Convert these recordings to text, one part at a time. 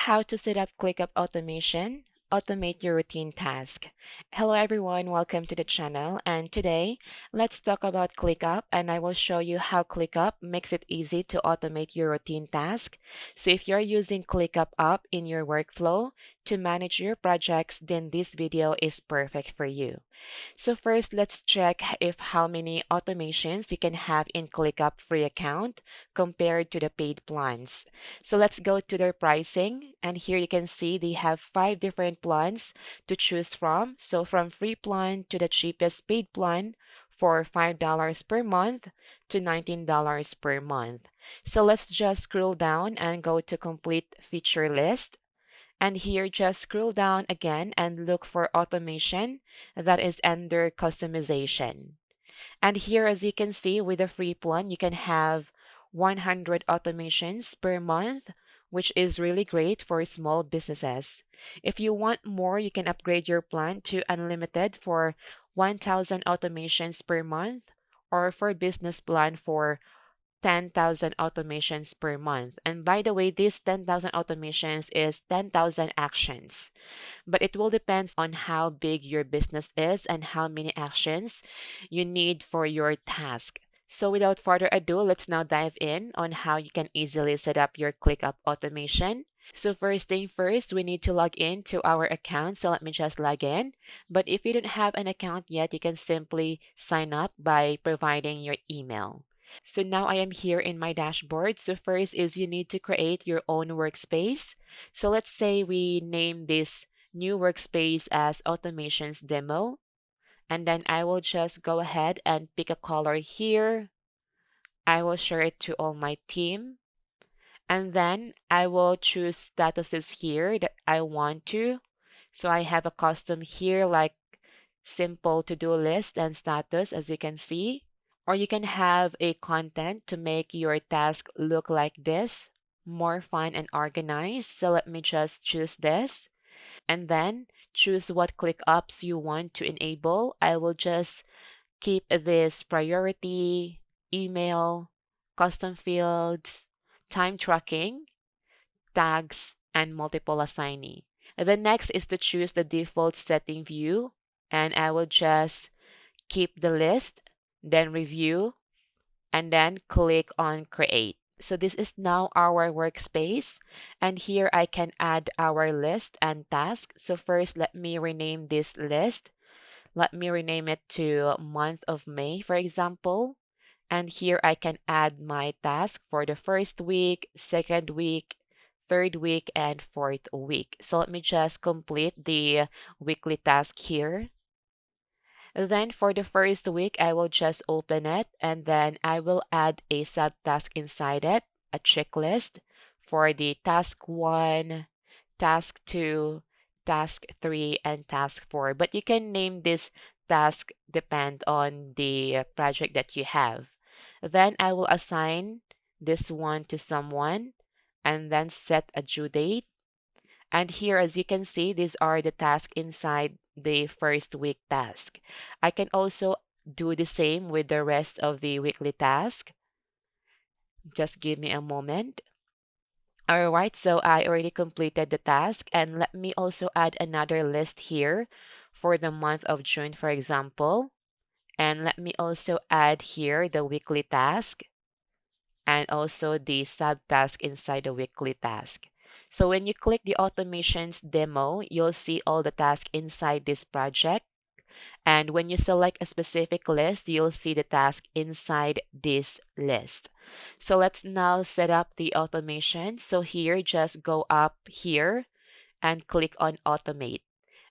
How to set up ClickUp automation, automate your routine task. Hello everyone, welcome to the channel, and today let's talk about ClickUp, and I will show you how ClickUp makes it easy to automate your routine task. So if you're using ClickUp app in your workflow to manage your projects, then this video is perfect for you. So first, let's check if how many automations you can have in ClickUp free account compared to the paid plans. So let's go to their pricing, and here you can see they have 5 different plans to choose from. So from free plan to the cheapest paid plan for $5 per month to $19 per month. So let's just scroll down and go to complete feature list. And here, just scroll down again and look for automation that is under customization. And here, as you can see, with the free plan, you can have 100 automations per month, which is really great for small businesses. If you want more, you can upgrade your plan to unlimited for 1,000 automations per month, or for business plan for 10,000 automations per month. And by the way, this 10,000 automations is 10,000 actions, but it will depend on how big your business is and how many actions you need for your task. So without further ado, let's now dive in on how you can easily set up your ClickUp automation. So first thing first, we need to log in to our account. So let me just log in. But if you don't have an account yet, you can simply sign up by providing your email. So now I am here in my dashboard. So first is you need to create your own workspace. So let's say we name this new workspace as automations demo. And then I will just go ahead and pick a color here. I will share it to all my team. And then I will choose statuses here that I want to. So I have a custom here like simple to-do list and status, as you can see. Or you can have a content to make your task look like this, more fun and organized. So let me just choose this and then choose what ClickUps you want to enable. I will just keep this priority, email, custom fields, time tracking, tags, and multiple assignee. The next is to choose the default setting view, and I will just keep the list, then review, and then click on create. So this is now our workspace, and here I can add our list and task. So first, let me rename this list. Let me rename it to month of May, for example. And here I can add my task for the first week, second week, third week, and fourth week. So let me just complete the weekly task here. Then for the first week, I will just open it and then I will add a subtask inside it, a checklist for the task 1, task 2, task 3, and task 4. But you can name this task depend on the project that you have. Then I will assign this one to someone and then set a due date. And here, as you can see, these are the tasks inside the first week task. I can also do the same with the rest of the weekly task. Just give me a moment. All right, so I already completed the task, and let me also add another list here for the month of June, for example. And let me also add here the weekly task and also the subtask inside the weekly task. So when you click the automations demo, you'll see all the tasks inside this project. And when you select a specific list, you'll see the task inside this list. So let's now set up the automation. So here, just go up here and click on automate.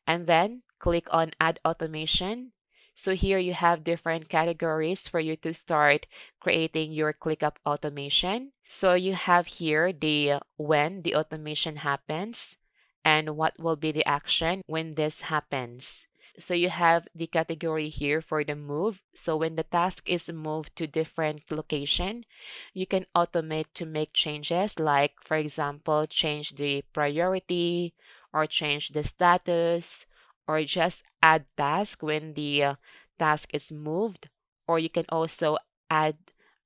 And then click on add automation. So here you have different categories for you to start creating your ClickUp automation. So you have here the when the automation happens and what will be the action when this happens. So you have the category here for the move. So when the task is moved to different location, you can automate to make changes like, for example, change the priority or change the status or just add task when the task is moved, or you can also add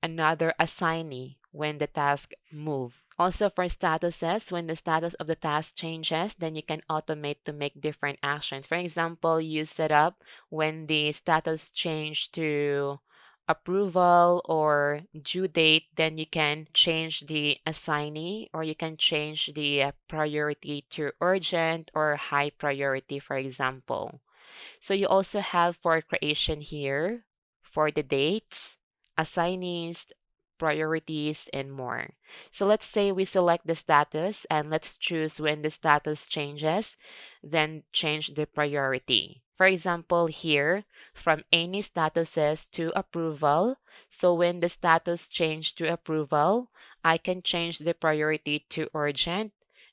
another assignee when the task move. Also for statuses, when the status of the task changes, then you can automate to make different actions. For example, you set up when the status changed to approval or due date, then you can change the assignee or you can change the priority to urgent or high priority, for example. So you also have for creation here for the dates, assignees, priorities, and more. So let's say we select the status and let's choose when the status changes, then change the priority. For example, here from any statuses to approval. So when the status changed to approval, I can change the priority to urgent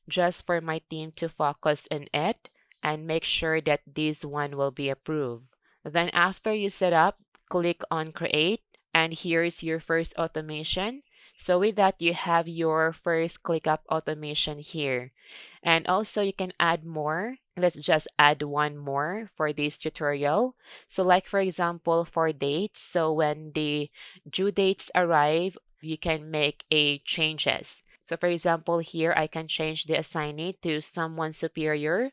just for my team to focus on it and make sure that this one will be approved. Then after you set up, click on create and here's your first automation. So with that, you have your first ClickUp automation here. And also you can add more. Let's just add one more for this tutorial. So like for example, for dates, so when the due dates arrive, you can make a changes. So for example, here I can change the assignee to someone superior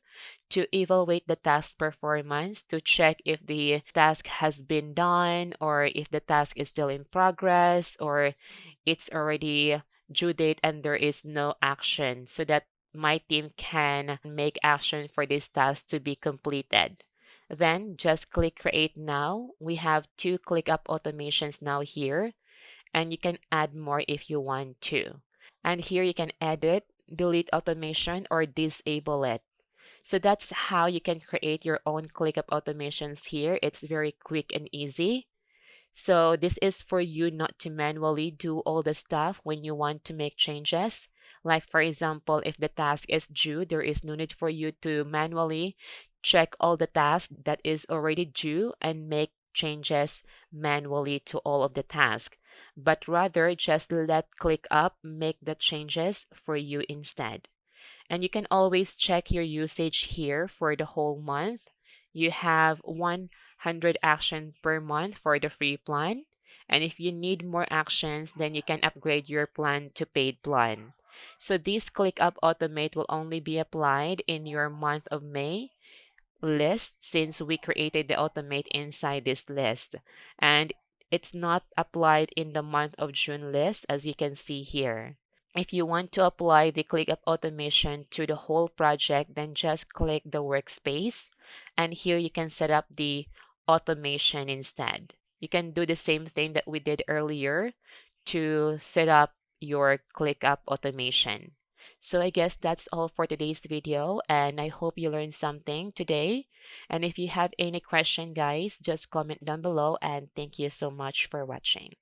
to evaluate the task performance, to check if the task has been done or if the task is still in progress or it's already due date and there is no action so that my team can make action for this task to be completed. Then just click create now. We have two ClickUp automations now here and you can add more if you want to. And here you can edit, delete automation, or disable it. So that's how you can create your own ClickUp automations here. It's very quick and easy. So this is for you not to manually do all the stuff when you want to make changes. Like for example, if the task is due, there is no need for you to manually check all the tasks that is already due and make changes manually to all of the tasks. But rather just let ClickUp make the changes for you instead. And you can always check your usage here for the whole month. You have 100 actions per month for the free plan. And if you need more actions, then you can upgrade your plan to paid plan. So this ClickUp Automate will only be applied in your month of May list since we created the automate inside this list. And it's not applied in the month of June list as you can see here. If you want to apply the ClickUp automation to the whole project, then just click the workspace and here you can set up the automation instead. You can do the same thing that we did earlier to set up your ClickUp automation. So I guess that's all for today's video and I hope you learned something today. And if you have any question, guys, just comment down below and thank you so much for watching.